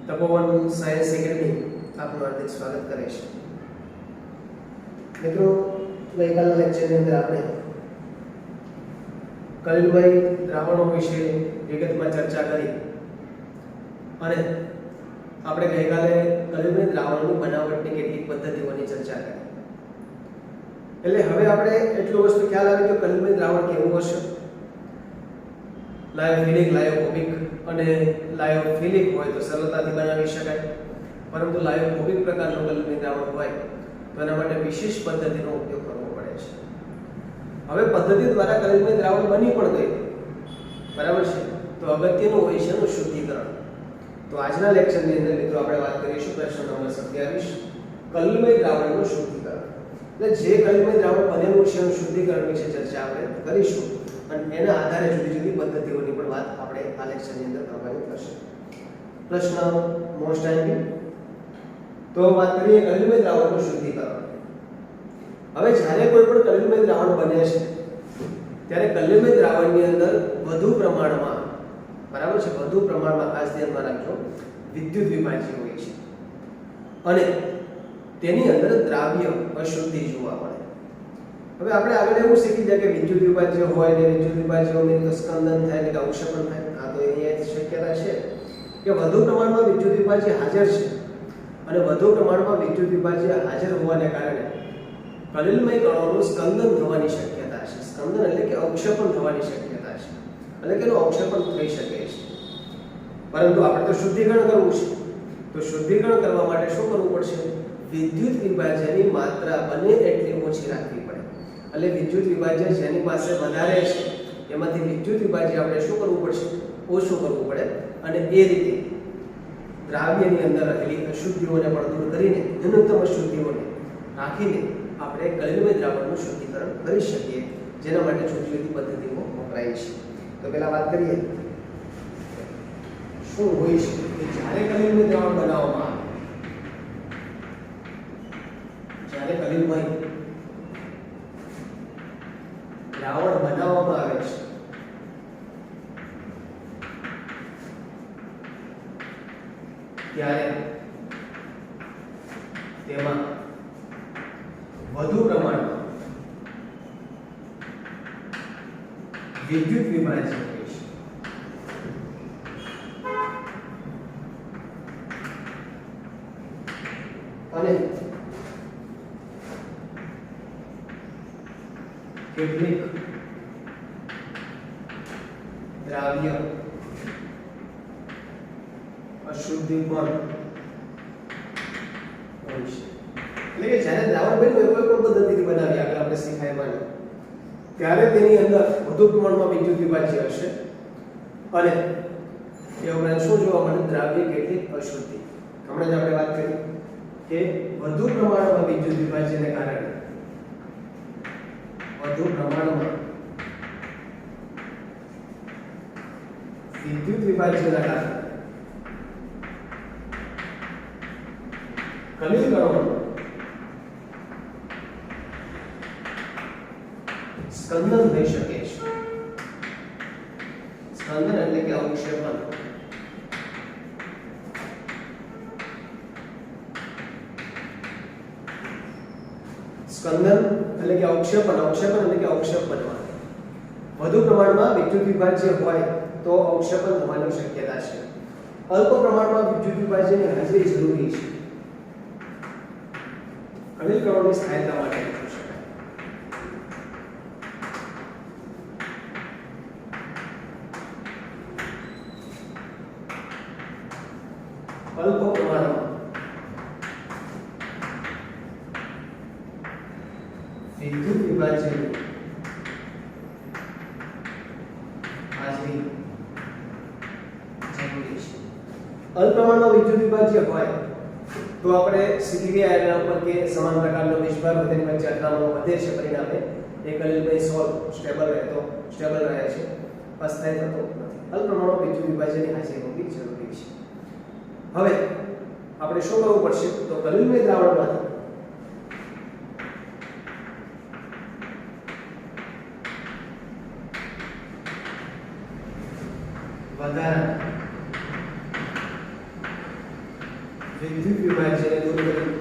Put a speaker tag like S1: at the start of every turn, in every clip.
S1: તપોવન science academy આપનું હાર્દિક સ્વાગત કરે છે. મિત્રો, ગઈકાલના લેક્ચરની અંદર આપણે કલિલમય દ્રાવણો વિશે વિગતમાં ચર્ચા કરી અને આપણે ગઈકાલે કલિલમય દ્રાવણોની બનાવટની કેટલીક પદ્ધતિઓની ચર્ચા કરી. એટલે હવે આપણે એટલું વસ્તુ ખ્યાલ આવી કે કલિલમય દ્રાવણ કેવું હશે. લાયોફિલિક, લાયોફોબિક અને લાયોફિલિક હોય તો સરળતાથી બનાવી શકાય, પરંતુ લાયોફોબિક પ્રકારનું કલિલમય દ્રાવણ હોય તો એના માટે વિશેષ પદ્ધતિનો ઉપયોગ કરવો પડે છે. હવે પદ્ધતિ દ્વારા કલિલમય દ્રાવણ બની પણ ગયું, બરાબર છે, તો અગત્યનું હોય છે એનું શુદ્ધિકરણ. તો આજના લેક્ચરની અંદર મિત્રો આપણે વાત કરીશું પ્રશ્ન નંબર 27 કલિલમય દ્રાવણનું શુદ્ધિકરણ. એટલે જે કલિલમય દ્રાવણ બનેલું છે એનું શુદ્ધિકરણ વિશે ચર્ચા આપણે કરીશું અને એના આધારે જુદી જુદી પદ્ધતિઓની પણ વાત આપણે આ લેક્ચરની અંદર કરવાની થશે. પ્રશ્ન મોસ્ટ આઈમ્પી. તો વાત કરીએ કલિલમય દ્રાવણનું શુદ્ધિકરણ. હવે જ્યારે કોઈ પણ કલિલમય દ્રાવણ બને છે ત્યારે કલિલમય દ્રાવણની અંદર વધુ પ્રમાણમાં, બરાબર છે, વધુ પ્રમાણમાં ખાસ ધ્યાનમાં રાખજો, વિદ્યુત વિભાજ્ય હોય છે અને તેની અંદર દ્રાવ્ય અશુદ્ધિ જોવા મળે. હવે આપણે આગળ એવું શીખી જાય કે વિદ્યુત વિભાજ્ય હોય ને વિદ્યુત વિભાજ્ય હોય તો સ્કંદન થાય ને કે અવક્ષેપણ થાય. આ તો એની શક્યતા છે કે વધુ પ્રમાણમાં વિદ્યુત વિભાજ્ય હાજર છે અને વધુ પ્રમાણમાં વિદ્યુત વિભાજ્ય હાજર હોવાને કારણે કલિલમય કણોનું સ્કંદન થવાની શક્યતા છે. સ્કંદન એટલે કે અવક્ષેપણ થવાની શક્યતા છે, એટલે કે એનું અવક્ષેપણ થઈ શકે છે. પરંતુ આપણે તો શુદ્ધિકરણ કરવું છે, તો શુદ્ધિકરણ કરવા માટે શું કરવું પડશે? વિદ્યુત વિભાજ્યની માત્રા બને એટલી ઓછી રાખવી પડે. એટલે વિદ્યુત વિભાજ્ય જેની પાસે વધારે છે એમાંથી વિદ્યુત વિભાજ્ય આપણે શું કરવું પડશે? ઓછું કરવું પડે અને એ રીતે દ્રાવ્યની અંદર રહેલી અશુદ્ધિઓને પણ દૂર કરીને ન્યૂનતમ અશુદ્ધિઓને રાખીને આપણે કલિલમય દ્રાવણનું શુદ્ધિકરણ કરી શકીએ, જેના માટે જુદી જુદી પદ્ધતિઓ વપરાય છે. તો પહેલા વાત કરીએ શું હોય છે કે જ્યારે કલિલમય દ્રાવણ બનાવવામાં આવે, જ્યારે કલિલમય દ્રાવણ બનાવવામાં આવે છે ત્યારે તેમાં વધુ પ્રમાણમાં વિદ્યુત વિભાજ્ય હોય છે અને કેટલીક દ્રાવ્ય અશુદ્ધિ પણ હોય છે. એટલે કે જ્યારે દ્રાવણ બન્યું કોઈ પણ પદ્ધતિથી બનાવી, આગળ આપણે શીખાયમાં, ત્યારે તેની અંદર વધુ પ્રમાણમાં વિદ્યુત વિભાજ્ય હશે અને એ ઉપરાંત શું જોવા મળે? દ્રાવ્ય કેટલીક અશુદ્ધિ. હમણાં જ આપણે વાત કરી કે વધુ પ્રમાણમાં વિદ્યુત વિભાજ્યને કારણે, વધુ પ્રમાણમાં વિદ્યુત વિભાજ્યના કારણે કલિલ કણોનું સ્કંદન થઈ શકે છે. સ્કંદન એટલે કે અવક્ષેપણ. સ્કંદન એટલે કે અવક્ષેપણ, અવક્ષેપણ એટલે કે અવક્ષેપ બનવા. વધુ પ્રમાણમાં વિદ્યુત વિભાજ્ય હોય તો અવક્ષેપણ થવાની શક્યતા છે. અલ્પ પ્રમાણમાં વિદ્યુત વિભાજ્યની હાજરી જરૂરી છે કલિલ કણોની સ્થાયીતા માટે. અલ્પ પ્રમાણમાં વિદ્યુત વિભાજ્યની હાજરી જરૂરી છે. અલ્પ પ્રમાણમાં વિદ્યુત વિભાજ્ય હોય તો આપણે શીખી ગયા એના ઉપર કે સમાન પ્રકારનો વિસ્ભાર વધેની વચ્ચે અથડામણો વધે છે, પરિણામે એ કલિલમય સોલ સ્ટેબલ રહે છે, અસ્થાયી થતો નથી. અલ્પ પ્રમાણમાં વિદ્યુત વિભાજ્યની હાજરી હોવી જરૂરી છે. હવે આપણે શું કરવું પડશે? તો કલિલમય દ્રાવણમાંથી વધારાના વિદ્યુત વિભાજ્યને દૂર કરી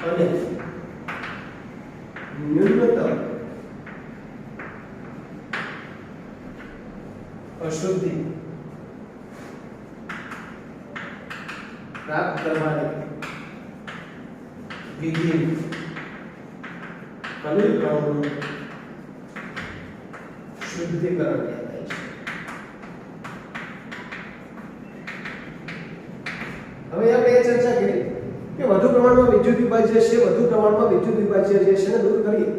S1: અને ન્યૂનતમ અશુદ્ધિ પ્રાપ્ત કરવાની વિધિ કલિલ કણોનું શુદ્ધિકરણ કહેવાય છે. હવે આપણે એ ચર્ચા કરી કે વધુ પ્રમાણમાં વિદ્યુત વિભાજ્ય છે, વધુ પ્રમાણમાં વિદ્યુત વિભાજ્ય જે છે ને દૂર કરીએ,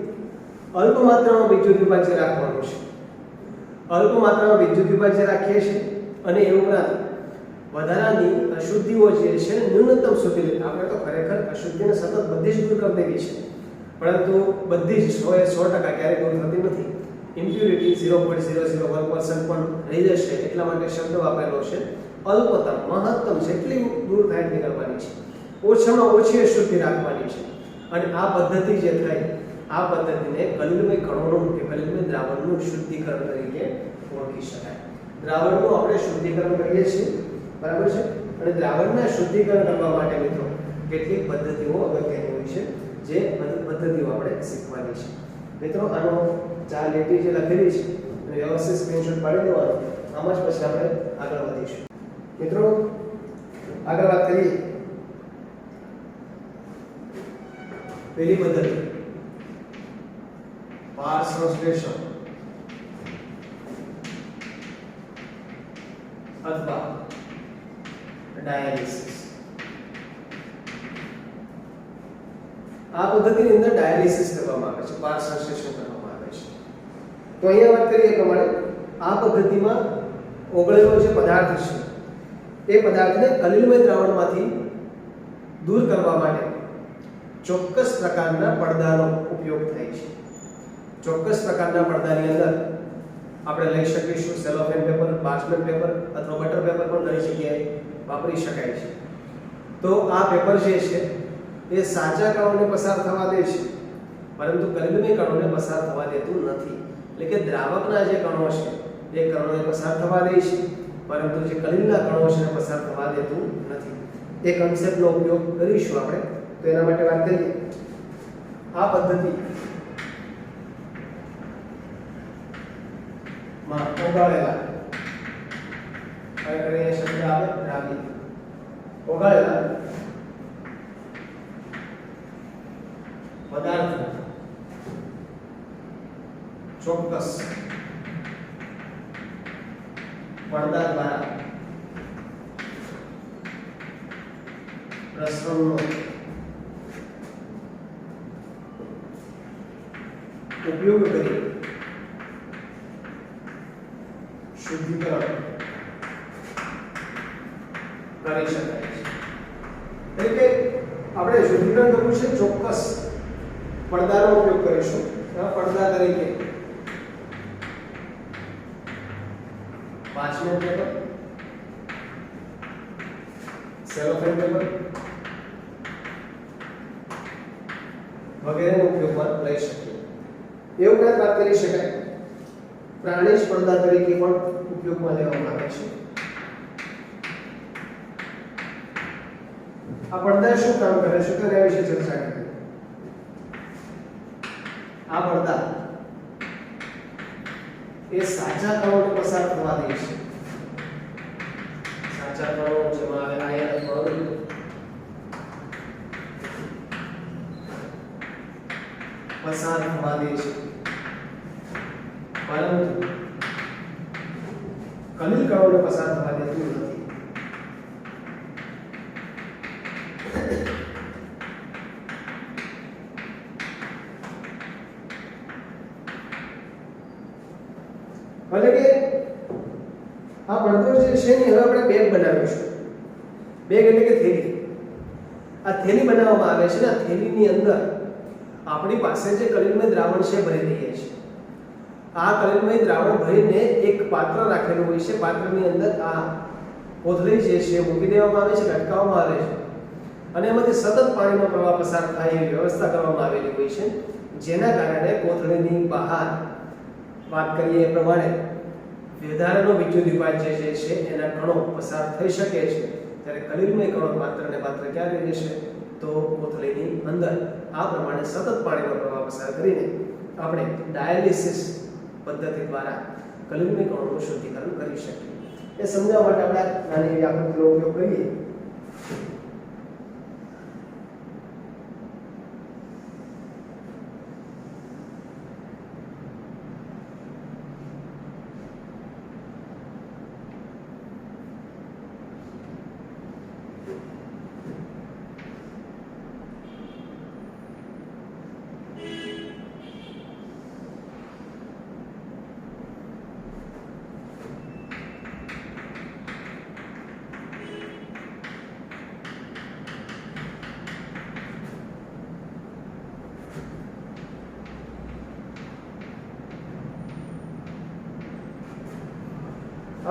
S1: અલ્પ માત્રામાં વિદ્યુત વિભાજ્ય રાખવાનું છે. અલ્પ માત્રામાં વિદ્યુત વિભાજ્ય રાખીએ છીએ અને એ ઉપરાંત વધારાની અશુદ્ધિઓ જે છે ન્યૂનતમ સુધી, આપણે તો ખરેખર અશુદ્ધિને સતત બધી જ દૂર કરી દેવી છે, પરંતુ બધી જ 100% ક્યારેય દૂર થતી નથી. ઇમ્પ્યુરિટી 0.001% પણ રહી જશે, એટલા માટે શબ્દ વાપરેલો છે અલ્પતમ, મહત્તમ જેટલી દૂર થાય એટલી કરવાની છે, ઓછામાં ઓછી અશુદ્ધિ રાખવાની છે. અને આ પદ્ધતિ જે થાય, આ પદ્ધતિને કલિલમય કણોનું કે કલિલમય દ્રાવણનું શુદ્ધિકરણ તરીકે ઓળખી શકાય. દ્રાવણનું આપણે શુદ્ધિકરણ કરીએ છીએ, બરાબર છે, અને દ્રાવણના શુદ્ધિકરણ કરવા માટે મિત્રો કેટલીક પદ્ધતિઓ અગત્યની હોય છે, જે પદ્ધતિઓ આપણે શીખવાની છે. મિત્રો આનો 4 લીટી જે લખેલી છે અને વ્યવસ્થિત સ્ક્રીનશોટ પાડી દેવાનો, આમાં જ પછી આપણે આગળ વધીશું. મિત્રો આગળ વાત કરીએ. પહેલી પદ્ધતિ પાર સંશ્લેષણ અથવા ડાયાલિસિસ. આ પદ્ધતિની અંદર ડાયાલિસિસ કરવામાં આવે છે, પાર સંશ્લેષણ કરવામાં આવે છે. તો અહીંયા વાત કરીએ પ્રમાણે આ પદ્ધતિમાં ઓગળેલો જે પદાર્થ છે એ પદાર્થને કલિલમય દ્રાવણમાંથી દૂર કરવા માટે ચોક્કસ પ્રકારના પડદાનો ઉપયોગ થાય છે. ચોક્કસ પ્રકારના પડદાની અંદર આપણે લઈ શકીશું સેલોફેન પેપર, પાર્ચમેન્ટ પેપર અથવા બટર પેપર પણ ઘણી જગ્યાએ વાપરી શકાય છે. તો આ પેપર જે છે એ સાચા કણોને પસાર થવા દે છે, પરંતુ કલિલમય કણોને પસાર થવા દેતું નથી. એટલે કે દ્રાવકના જે કણો છે એ કણોને પસાર થવા દે છે, પરંતુ જે કલિલના કણો છે એને પસાર થવા દેતું નથી. એ કન્સેપ્ટનો ઉપયોગ કરીશું આપણે. તો એના માટે વાત કરીએ. આ પદ્ધતિ માં ઓગાળેલા, હવે શબ્દ આવે દ્રાવી, ઓગાળેલા પદાર્થ ચોક્કસ પડદા દ્વારા પ્રસરણનો ઉપયોગ કરી શુદ્ધિકરણ કરી શકાય છે. એટલે કે આપણે શુદ્ધિકરણ કરવું છે, ચોક્કસ પડદાનો ઉપયોગ કરીશું. પડદા તરીકે પાર્ચમેન્ટ પેપર, સેલોફેન પેપર વગેરેનો ઉપયોગમાં લઈ શકીએ. એ ઉપરાંત વાત કરી શકાય પ્રાણીજ પડદા તરીકે પણ ઉપયોગમાં લેવામાં આવે છે. આ પડદા શું કામ કરે છે તેના વિશે ચર્ચા કરીએ. આ પડદા એ સાચા કણોને પસાર થવા દે છે. સાચા કણો જેમાં આવે આયન અથવા અણુ પસાર થવા દે છે, પરંતુ કલિલ કણોને પસાર થવા દેતું નથી. એટલે કે આ પડદો જે છે ને હવે આપણે બેગ બનાવીશું. બેગ એટલે કે થેલી. આ થેલી બનાવવામાં આવે છે ને આ થેલીની અંદર આપણી પાસે જે કલિલમય દ્રાવણ છે ભરી દઈએ છીએ. આ કલિલમય દ્રાવણ ભરીને એક પાત્ર રાખેલું હોય છે. પાત્રની અંદર આ કોથળી જે છે મૂકી દેવામાં આવે છે, લટકાવવામાં આવે છે અને એમાંથી સતત પાણીનો પ્રવાહ પસાર થાય એવી વ્યવસ્થા કરવામાં આવેલી હોય છે, જેના કારણે કોથળીની બહાર વાત કરીએ એ પ્રમાણે વધારાનો વિદ્યુત વિભાજ્ય જે છે એના કણો પસાર થઈ શકે છે, ત્યારે કલિલમય કણો માત્ર ને માત્ર ક્યાં રહી જશે? તો કોથળીની અંદર. આ પ્રમાણે સતત પાણીનો પ્રવાહ પસાર કરીને આપણે ડાયાલિસિસ પદ્ધતિ દ્વારા કલિલમય કણોનું શુદ્ધિકરણ કરી શકીએ. એ સમજાવવા માટે આપણે નાની એવી આકૃતિનો ઉપયોગ કરીએ.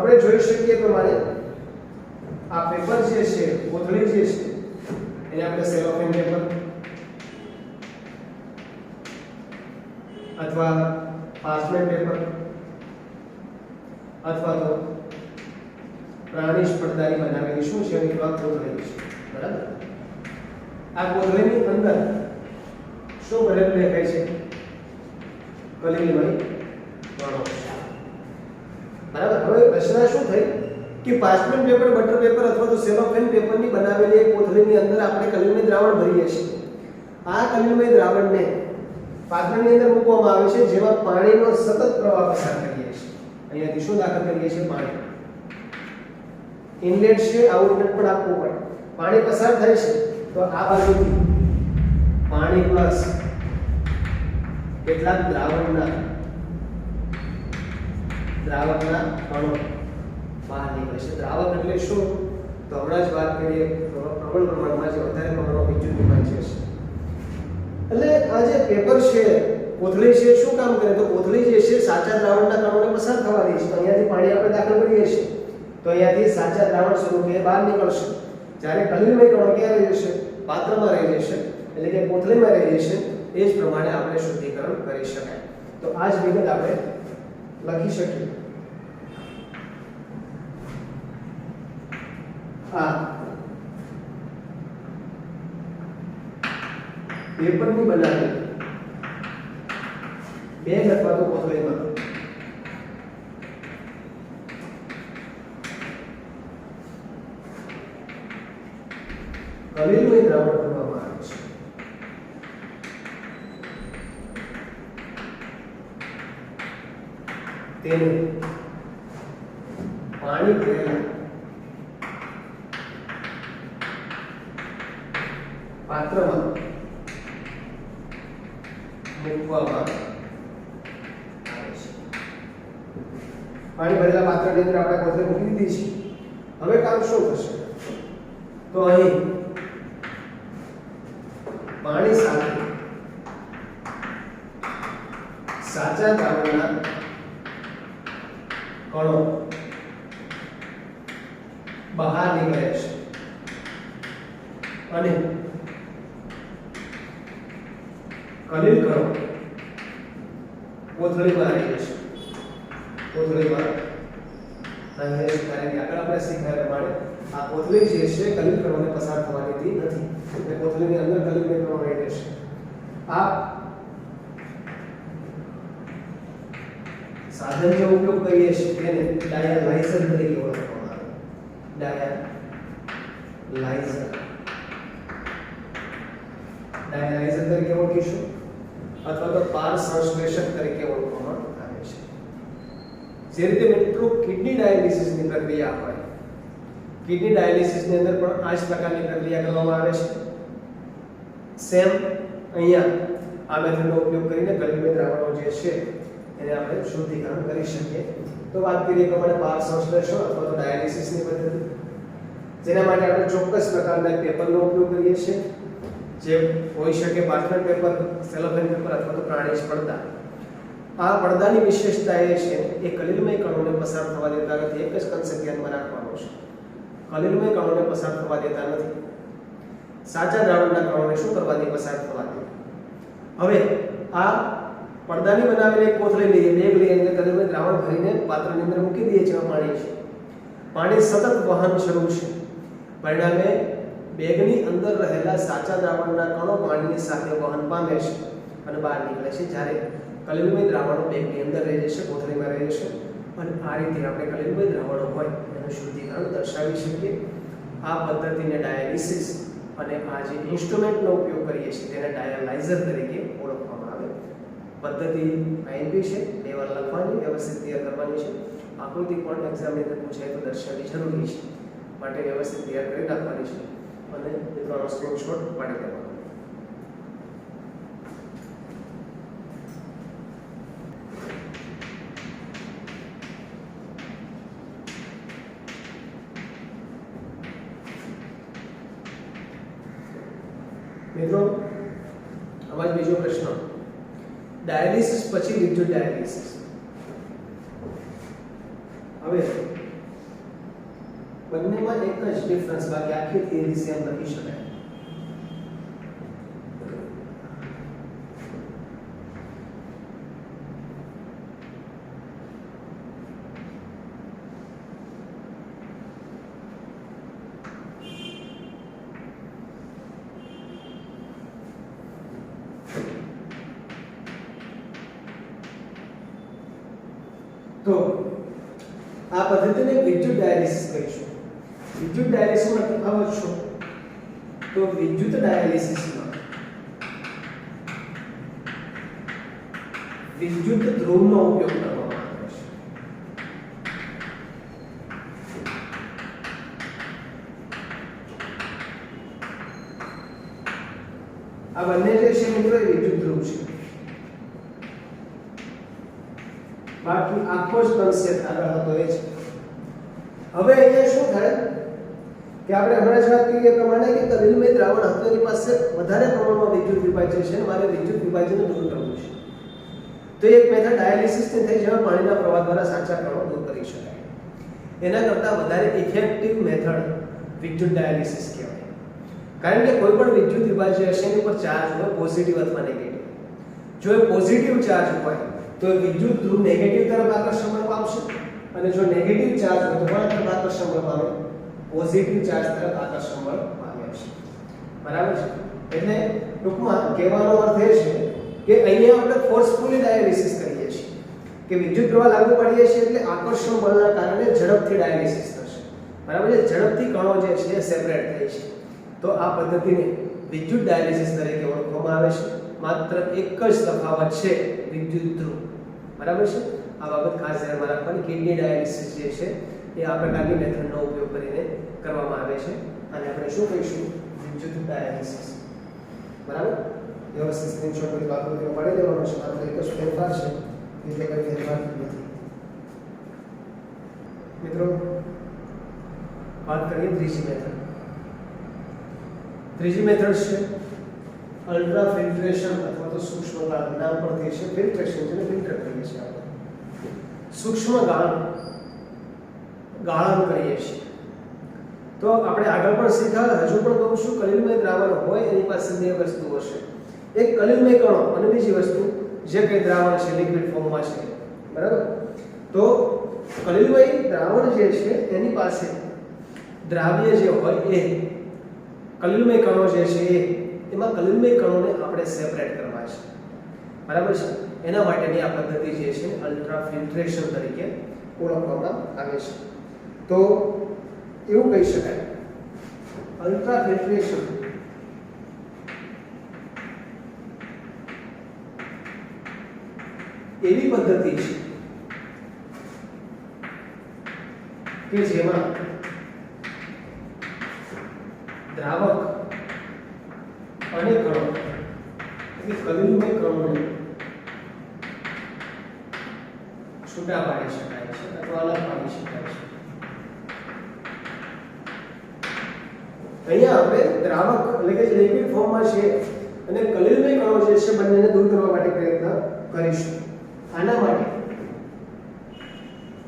S1: આપણે જોઈ શકીએ પ્રમાણે આ પેપર જે છે, કોથળી જે છે, એને આપણે સેલોફેન પેપર અથવા પાર્ચમેન્ટ પેપર અથવા તો પ્રાણી સ્પર્ધાની બનાવેલી શું છે? એની કોથળી છે. બરાબર. આ કોથળીની અંદર શું ભરેલું દેખાય છે? કલિલમય કણો. બરાબર. હવે પ્રશ્ન શું થઈ કે પાર્ચમેન્ટ પેપર, બટર પેપર અથવા તો સેલોફેન પેપરની બનાવેલી એક કોથળીની અંદર આપણે કલિલમય દ્રાવણ ભરીએ છીએ. આ કલિલમય દ્રાવણને પાત્રની અંદર મૂકવામાં આવે છે, જેમાં પાણીનો સતત પ્રવાહ પસાર કરીએ છીએ. અહીંયાથી શું દાખલ કરીએ છીએ? પાણી. ઇનલેટ છે, આઉટલેટ પણ આપવું પડે. પાણી પસાર થાય છે તો આ બાજુથી પાણી પ્લસ કેટલાક દ્રાવકના કણો બહાર નીકળે છે. દ્રાવક એટલે શું? તો હમણાં જ વાત કરીએ, પ્રબળ પ્રમાણમાં જે વધારે પ્રમાણમાં વિદ્યુત વિભાજ્ય છે. એટલે આ જે પેપર છે, કોથળી છે, શું કામ કરે? તો કોથળી જે છે સાચા દ્રાવણના કણોને પસાર થવા દે છે. તો અહીંયાથી પાણી આપણે દાખલ કરીએ છીએ તો અહીંયાથી સાચા દ્રાવણ સ્વરૂપે બહાર નીકળશે. જ્યારે કલિલમય કણો ક્યાં રહી જશે? પાત્રમાં રહી જશે, એટલે કે કોથળીમાં રહી જશે. એ જ પ્રમાણે આપણે શુદ્ધિકરણ કરી શકાય. તો આ જ વિગત આપણે લખી શકીએ. આ પેપરની બનાવેલી બેગ અથવા તો કોથળીમાં કલિલમય દ્રાવણ ભરવામાં આવે છે. તેને પાણી ભરેલા પાત્રમાં મૂકવામાં આવે છે. પાણી ભરેલા પાત્રની અંદર આપણે કોથળી મૂકી દીધી છે. હવે કામ શું થશે? તો અહીં પાણી સાથે સાચા દ્રાવણના કણો બહાર નીકળે છે અને કલિલ કણો કોથળીમાં રહી જશે. કોથળીમાં આગળ આપણે શીખ્યા પ્રમાણે આ કોથળી જે છે કલિલ કણોને પસાર થવા દેતી નથી. એટલે કોથળીની અંદર કલિલમય કણો રહી જશે. આ સાધન જે ઉપયોગ કરીએ છીએ તેને ડાયાલાઇઝર તરીકે ઓળખવામાં આવે. ડાયાલાઇઝર તરીકે ઓળખીશું અથવા તો પાર સંશ્લેષક તરીકે ઓળખવામાં આવે છે. જે રીતે મિત્રો કિડની ડાયાલિસિસની પ્રક્રિયા હોય, કિડની ડાયાલિસિસની અંદર પણ આ જ પ્રકારની પ્રક્રિયા કરવામાં આવે છે. સેમ અહીંયા આ મેથડનો ઉપયોગ કરીને કલિલમય દ્રાવણો જે છે એને આપણે શુદ્ધિકરણ કરી શકીએ. તો વાત કરીએ પ્રમાણે પાર સંશ્લેષણ અથવા તો ડાયાલિસિસની પદ્ધતિ, જેના માટે આપણે ચોક્કસ પ્રકારના પેપરનો ઉપયોગ કરીએ છીએ, જે હોઈ શકે પાર્ચમેન્ટ પેપર, સેલોફેન પેપર અથવા તો પ્રાણી પડદા. આ પડદાની વિશેષતા એ છે એ કલિલમય કણોને પસાર થવા દેતા નથી. એક જ કન્સેપ્ટ ધ્યાનમાં રાખવાનો છે. કલિલમય કણોને પસાર થવા દેતા નથી. સાચા દ્રાવણના કણોને શું કરવા દે? પસાર થવા દે. હવે આ પડદાની બનાવીને એક કોથળી લઈએ, બેગ લઈએ અને કલિલમય દ્રાવણ ભરીને પાત્રની અંદર મૂકી દઈએ જેમાં પાણી છે. પાણી સતત વહન શરૂ છે. પરિણામે બેગની અંદર રહેલા સાચા દ્રાવણના કણો પાણીની સાથે વહન પામે છે અને બહાર નીકળે છે, જ્યારે કલિલમય દ્રાવણો બેગની અંદર રહી જશે, કોથળીમાં રહી જશે. અને આ રીતે આપણે કલિલમય દ્રાવણો હોય એનું શુદ્ધિકરણ દર્શાવી શકીએ. આ પદ્ધતિને ડાયાલિસિસ અને આ જે ઇન્સ્ટ્રુમેન્ટનો ઉપયોગ કરીએ છીએ તેને ડાયાલાઇઝર તરીકે ઓળખવામાં આવે. પદ્ધતિ આઈએમપી છે, 2 વાર લખવાની, વ્યવસ્થિત તૈયાર કરવાની છે. આકૃતિ પણ એક્ઝામની અંદર પૂછાય તો દર્શાવવી જરૂરી છે, માટે વ્યવસ્થિત તૈયાર કરી રાખવાની છે અને મિત્રોનો સ્ક્રીનશોટ પાડી લેવાનો. મિત્રો, આમાં બીજો પ્રશ્ન, ડાયાલિસિસ પછી વિદ્યુત ડાયાલિસિસ. હવે બંનેમાં એક જ ડિફરન્સ, બાકી આખી થિયરી સેમ લખી શકાય. તો આ પદ્ધતિને વિદ્યુત ડાયાલિસિસ કહીશું. વિદ્યુત ડાયાલિસિસમાં તફાવત શું? તો વિદ્યુત ડાયાલિસિસમાં વિદ્યુત ધ્રુવનો ઉપયોગ કરવામાં આવે છે. આ બંને જે છે મિત્રો એ વિદ્યુત ધ્રુવ છે. બાકી આખો જ કન્સેપ્ટ આગળ હતો એ છે. હવે અહીંયા શું થાય કે આપણે હમણાં જ વાત કરી એ પ્રમાણે કે કલિલમય દ્રાવણ હતું એની પાસે વધારે પ્રમાણમાં વિદ્યુત વિભાજ્ય છે, મારે વિદ્યુત વિભાજનને દૂર કરવું છે. તો એક મેથડ ડાયાલિસિસની થઈ જેમાં પાણીના પ્રવાહ દ્વારા સાચા કણો દૂર કરી શકાય. એના કરતાં વધારે ઇફેક્ટિવ મેથડ વિદ્યુત ડાયાલિસિસ કહેવાય. કારણ કે કોઈ પણ વિદ્યુત વિભાજ્ય હશે એની ઉપર ચાર્જ હોય, પોઝિટિવ અથવા નેગેટિવ. જો એ પોઝિટિવ ચાર્જ હોય તો વિદ્યુત ધ્રુવ નેગેટિવ તરફ આકર્ષણ બળ પામશે અને જો નેગેટિવ ચાર્જ હોય તો કોના તરફ આકર્ષણ બળ પામે? પોઝિટિવ ચાર્જ તરફ આકર્ષણ બળ પામે છે. બરાબર છે? એટલે ટૂંકમાં કહેવાનો અર્થ એ છે કે અહીંયા આપણે ફોર્સફુલી ડાયાલિસિસ કરીએ છીએ કે વિદ્યુત પ્રવાહ લાગુ પાડીએ છીએ એટલે આકર્ષણ બળના કારણે ઝડપથી ડાયાલિસિસ થશે. બરાબર છે? ઝડપથી કણો જે છે એ સેપરેટ થાય છે. તો આ પદ્ધતિને વિદ્યુત ડાયાલિસિસ તરીકે ઓળખવામાં આવે છે. માત્ર એક જ તફાવત છે, વિદ્યુત ધ્રુવ. બરાબર છે? આ બાબત ખાસ ધ્યાનમાં રાખવાની. કિડની ડાયાલિસિસ જે છે એ આ પ્રકારની મેથડનો ઉપયોગ કરીને કરવામાં આવે છે અને આપણે શું કહીશું? વિદ્યુત ડાયાલિસિસ. બરાબર? વ્યવસ્થિત સ્ક્રીનશોટ કરી આકૃતિમાં પાડી દેવાનો છે. માત્ર એક જ ફેરફાર છે, એટલે કોઈ ફેરફાર નથી. મિત્રો, વાત કરીએ ત્રીજી મેથડ. ત્રીજી મેથડ છે અલ્ટ્રા ફિલ્ટ્રેશન અથવા તો સૂક્ષ્મ ગાળણ. નામ પરથી છે ફિલ્ટ્રેશન, જેને ફિલ્ટર કહીએ છીએ આપણે. સૂક્ષ્મ ગાળણ કરીએ છીએ. તો આપણે આગળ પણ શીખ્યા, હજુ પણ કહું છું, કલિલમય દ્રાવણ હોય એની પાસે બે વસ્તુઓ છે. એક કલિલમય કણો અને બીજી વસ્તુ જે કંઈ દ્રાવણ છે લિક્વિડ ફોર્મમાં છે. બરાબર? તો કલિલમય દ્રાવણ જે છે એની પાસે દ્રાવ્ય જે હોય એ કલિલમય કણો જે છે એમાં કલિલમય કણોને આપણે સેપરેટ કરવા છે. બરાબર છે? એના માટેની આ પદ્ધતિ જે છે અલ્ટ્રા ફિલ્ટ્રેશન તરીકે ઓળખવામાં આવે છે. તો એવું કહી શકાય, અલ્ટ્રા ફિલ્ટ્રેશન એવી પદ્ધતિ છે કે જેમાં દ્રાવક અને કણો એટલે કલિલમય કણોને છૂટા પાડી શકાય છે અથવા અલગ પાડી શકાય છે. અહીંયા આપણે દ્રાવક એટલે કે લિક્વિડ ફોર્મમાં છે અને કલિલમય કણો જે છે બંનેને દૂર કરવા માટે પ્રયત્ન કરીશું. આના માટે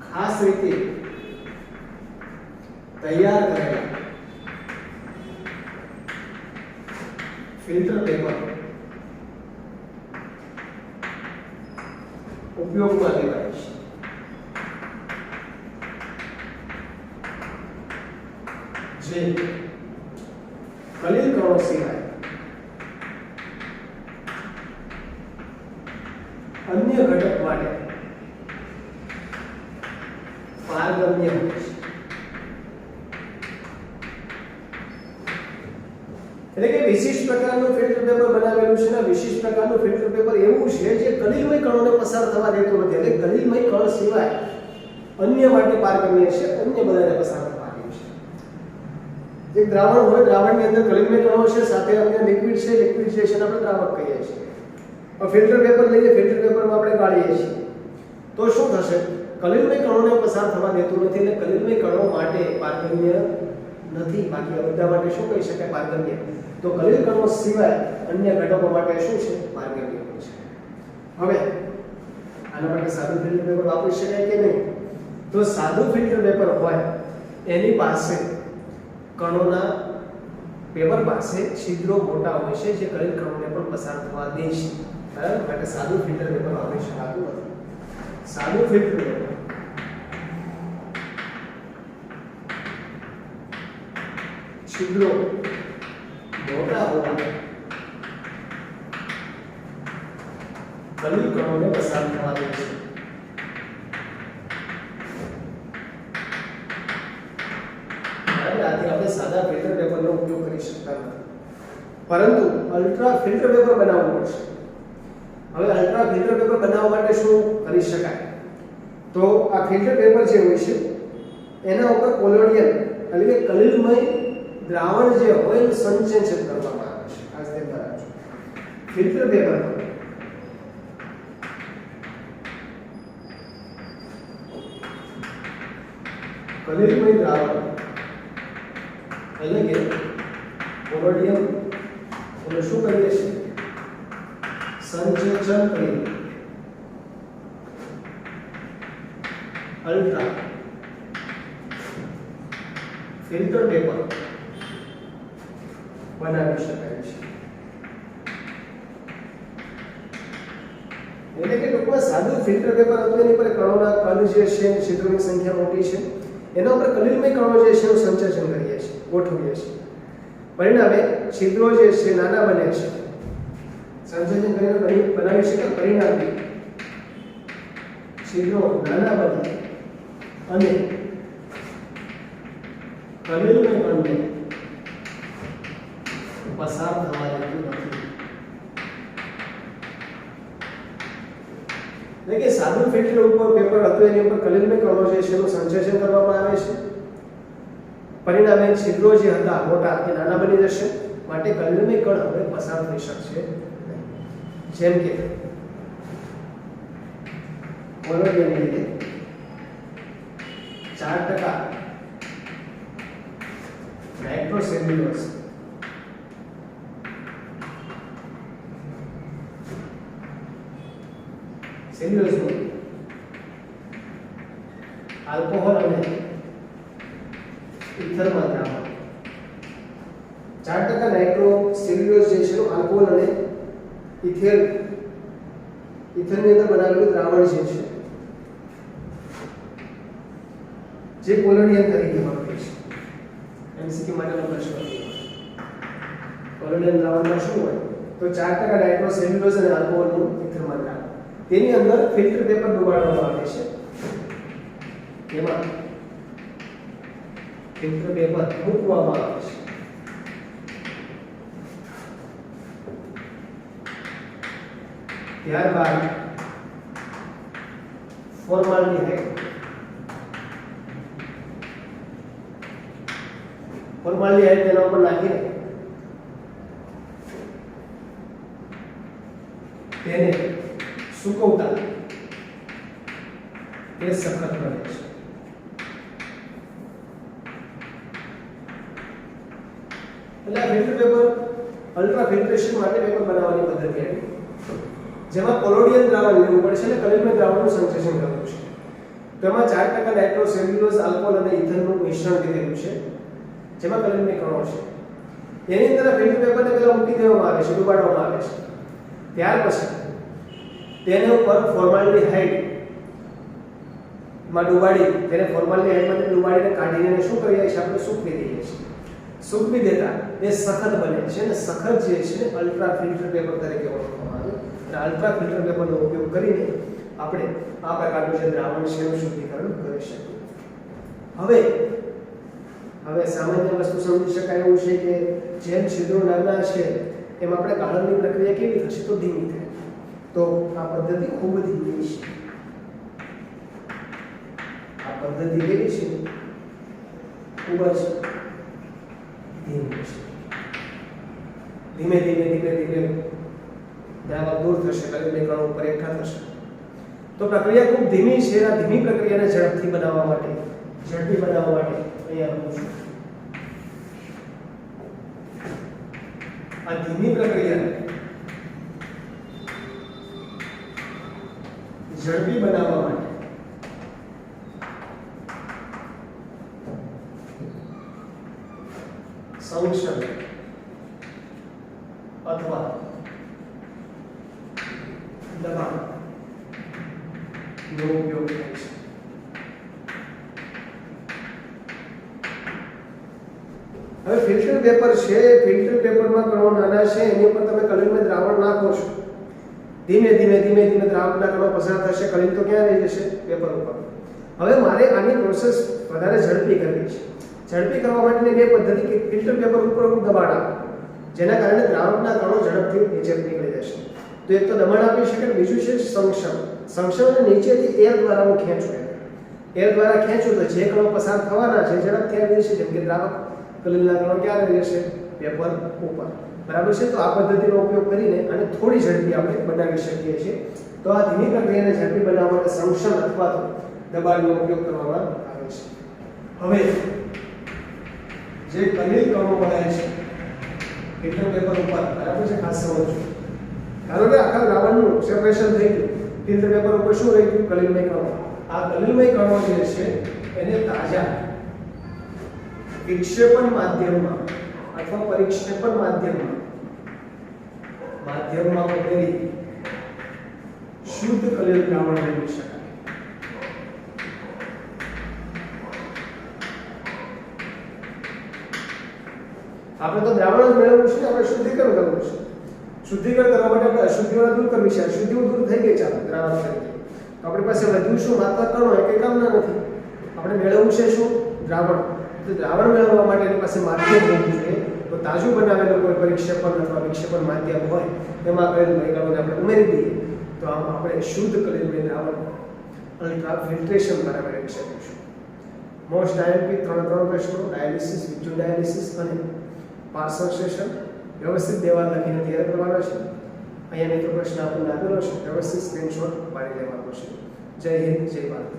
S1: ખાસ રીતે તૈયાર કરેલા ફિલ્ટર પેપર ઉપયોગમાં લેવાય છે. જે કલીલ કણો સિવાય અન્ય ઘટક માટે પારગમ્ય હોય છે. એટલે કે વિશિષ્ટ પ્રકારનું ફિલ્ટર પેપર બનાવેલું છે ને વિશિષ્ટ પ્રકારનું ફિલ્ટર પેપર એવું છે જે કલીલમય કણોને પસાર થવા દેતું નથી. એટલે કલીલમય કણ સિવાય અન્ય માટે પારગમ્ય છે, અન્ય બધાને પસાર થવા દે છે. એક દ્રાવણ હોય, દ્રાવણની અંદર કલીલમય કણો છે, સાથે અન્ય લિક્વિડ છે, લિક્વિડ છે એને આપણે દ્રાવક કહીએ છીએ. હવે ફિલ્ટર પેપર લઈએ, ફિલ્ટર પેપરમાં આપણે ગાળીએ છીએ તો શું થશે? કલીલમય કણોને પસાર થવા દેતું નથી એટલે કલીલમય કણો માટે પારગમ્ય નથી. બાકી આ બધા માટે શું કહી શકાય? પારગમ્ય. તો કલીલ કણો સિવાય અન્ય ઘટકો માટે શું છે? પારગમ્ય હોય છે. હવે આના માટે સાદું ફિલ્ટર પેપર વાપરી શકાય કે નહીં? તો સાદું ફિલ્ટર પેપર હોય એની પાસે કણોના પેપર પાસે છિદ્રો મોટા હોય છે જે કલીલ કણોને પણ પસાર થવા દે છે. બરાબર? માટે સાદું ફિલ્ટર પેપર વાપરી શકાતું નથી. સાદું ફિલ્ટર પેપર છિદ્રો મોટા હોવાથી કલીલ કણોને પસાર થવા દે છે. આથી આપણે સાદા ફિલ્ટર પેપરનો ઉપયોગ કરી શકતા નથી, પરંતુ અલ્ટ્રા ફિલ્ટર પેપર બનાવવું પડશે. હવે અલ્ટ્રા ફિલ્ટર પેપર બનાવવા માટે શું કરી શકાય? તો આ ફિલ્ટર પેપર જે હોય છે એના ઉપર કોલોડિયમ એટલે કે કલીલમય દ્રાવણ જે હોય એનું સંચયન કરવામાં આવે છે. આ રીતે બરાબર ફિલ્ટર પેપર કલીલમય દ્રાવણ એટલે કે કોલોડિયમ એટલે શું કરીએ છીએ? સંચેચન કરી અલ્ટ્રા ફિલ્ટર પેપર બનાવી શકાય છે. એટલે કે ટૂંકમાં સાદું ફિલ્ટર પેપર હતું એની પર કણોના કદ જે છે છિદ્રોની સંખ્યા મોટી છે એના ઉપર કલીલમય કણો જે છે એનું સંચેચન કરીએ છીએ, ગોઠવીએ છીએ. પરિણામે છિદ્રો જે છે નાના બને છે. સંચેચન કરીને બનાવી શકાય. પરિણામે છિદ્રો નાના બને અને કલીલમય કણને પસાર થવા દેતું નથી. એટલે કે સાદું ફિલ્ટર ઉપર પેપર હતું એની ઉપર કલીલમય કણો જે છે એનું સંચેચન કરવામાં આવે છે. પરિણામે છિદ્રો જે હતા મોટા એ નાના બની જશે. માટે કલીલમય કણ હવે પસાર થઈ શકશે નહીં. જેમ કે કોલોડિયમની લીધે 4% નાઇટ્રોસેલ્યુલોઝ સેલ્યુલોઝનું આલ્કોહોલ અને ઇથરમાં દ્રાવણ 4% નાઇટ્રોસેલ્યુલોઝ જે છે આલ્કોહોલ અને ઇથરની અંદર બનાવેલું દ્રાવણ જે કોલોડિયમ તરીકે વાપરે છે. એમસીક્યુ માટેનો પ્રશ્ન છે. કોલોડિયમ દ્રાવણમાં શું હોય? તો 4% નાઇટ્રોસેલ્યુલોઝ અને આલ્કોહોલનું ઇથરમાં દ્રાવણ. તેની અંદર ફિલ્ટર પેપર ડુબાડવામાં આવે છે. એમાં ફિલ્ટર પેપર મૂકવામાં આવે છે. ત્યારબાદ ફોર્માલ્ડીહાઇડ તેના ઉપર નાખીને તેને સૂકવતા તે સખત બને છે. એટલે આ ફિલ્ટર પેપર અલ્ટ્રા ફિલ્ટ્રેશન માટે પેપર બનાવવાની પદ્ધતિ આવી, જેમાં કોલોડિયમ દ્રાવણ લેવું પડશે અને કલીલમય દ્રાવણનું સંશ્લેષણ કરવું છે. તેમાં 4% નાઇટ્રોસેલ્યુલોઝ, આલ્કોહોલ અને ઇથરનું મિશ્રણ લીધેલું છે, જેમાં કલીલમય કણો છે. એની અંદર ફિલ્ટર પેપરને પહેલા મૂકી દેવામાં આવે છે, ડુબાડવામાં આવે છે. ત્યાર પછી તેને ઉપર ફોર્માલ્ડિહાઇડ માં ડુબાડી, તેને ફોર્માલ્ડિહાઇડમાંથી ડુબાડીને કાઢીને એને શું કરીએ છીએ આપણે? સૂકવી દઈએ છીએ. સૂકવી દેતા એ સખત બને છે અને સખત જે છે અલ્ટ્રા ફિલ્ટર પેપર તરીકે ઓળખવામાં આવે છે. અને અલ્ટ્રા ફિલ્ટર પેપરનો ઉપયોગ કરીને આપણે આ પ્રકારનું જે દ્રાવણ છે એનું શુદ્ધિકરણ કરી શકીએ. હવે સામાન્ય વસ્તુ સમજી શકાય એવું છે કે જેમ છિદ્રો નાના છે એમ આપણે ગાળણની પ્રક્રિયા કેવી થશે? તો ધીમી થાય. તો આ પદ્ધતિ ખૂબ ધીમી છે. આ પદ્ધતિ કેવી છે? ખૂબ જ ધીમી છે. ધીમે ધીમે દ્રાવક દૂર થશે, કલિલમય કણો ઉપર એકઠા થશે. તો પ્રક્રિયા ખૂબ ધીમી છે. આ ધીમી પ્રક્રિયાને ઝડપી બનાવવા માટે અહીંયા લખું છું. આ ધીમી પ્રક્રિયાને ઝડપી બનાવવા માટે સંક્ષેપ અથવા દબાણ નો ઉપયોગ થાય છે. હવે ફિલ્ટર પેપર છે, ફિલ્ટર પેપરમાં કણો નાના છે, એની ઉપર તમે કલિલમય દ્રાવણ નાખો છો. ધીમે ધીમે દ્રાવકના કણો પસાર થશે. કલિલ તો ક્યાં રહી જશે? પેપર ઉપર. હવે મારે આની પ્રોસેસ વધારે ઝડપી કરવી છે. ઝડપી કરવા માટેની બે પદ્ધતિ કે ફિલ્ટર પેપર ઉપર દબાણ આપો, જેના કારણે દ્રાવકના કણો ઝડપથી નીચે નીકળી જશે. તો એક તો દબાણ આપી શકે, બીજું છે સંક્ષેપ. સંક્ષેપને નીચેથી એર દ્વારા હું ખેંચું. એર દ્વારા ખેંચું તો જે કણો પસાર થવાના છે ઝડપથી આવી જશે. જેમ કે દ્રાવક કલિલના કણો ક્યાં રહી જશે? પેપર ઉપર. બરાબર છે. તો આ પદ્ધતિનો ઉપયોગ કરીને અને થોડી ઝડપી આપણે બનાવી શકીએ છીએ. તો આ ધીમી પ્રક્રિયાને ઝડપી બનાવવા માટે સંક્ષેપ અથવા તો દબાણનો ઉપયોગ કરવામાં આવે છે. હવે જે કલિલ કણો બને છે ફિલ્ટર પેપર ઉપર, બરાબર છે, ખાસ સમજો. ધારો કે આખા દ્રાવણનું સેપરેશન થઈ ગયું, ફિલ્ટર પેપર ઉપર શું રહી ગયું? કલિલમય કણો. આ કલિલમય કણો જે છે એને તાજા વિક્ષેપણ માધ્યમમાં અથવા પરિક્ષેપણ માધ્યમમાં ઉમેરી શુદ્ધ કલિલ દ્રાવણ મેળવી શકાય. આપણે તો દ્રાવણ જ મેળવવું છે, આપણે શુદ્ધિકરણ કરવું છે. શુદ્ધિકરણ કરવા માટે આપણે અશુદ્ધિઓને દૂર કરવી છે. અશુદ્ધિઓ દૂર થઈ ગઈ છે દ્રાવણ તરીકે. તો આપણી પાસે વધ્યું શું? માત્ર કણો. એ કંઈ કામના નથી. આપણે મેળવવું છે શું? દ્રાવણ. તો દ્રાવણ મેળવવા માટે એની પાસે માધ્યમ હોવું જોઈએ. તો તાજું બનાવેલું કોઈ પરિક્ષેપણ અથવા વિક્ષેપણ માધ્યમ હોય તેમાં કલિલમય કણોને આપણે ઉમેરી દઈએ તો આમ આપણે શુદ્ધ કલિલમય દ્રાવણ અલ્ટ્રા ફિલ્ટ્રેશન દ્વારા મેળવી શકીશું. મોસ્ટ આઈએમપી 3 પ્રશ્નો: ડાયાલિસિસ, વિટ્રો ડાયાલિસિસ અને પાર્સલ સેશન વ્યવસ્થિત દેવા લખીને તૈયાર કરવાના છે. અહીંયા મિત્રો પ્રશ્ન આપણને આપેલો છે, વ્યવસ્થિત સ્ક્રીનશોટ પાડી લેવાનો છે. જય હિન્દ, જય ભારત.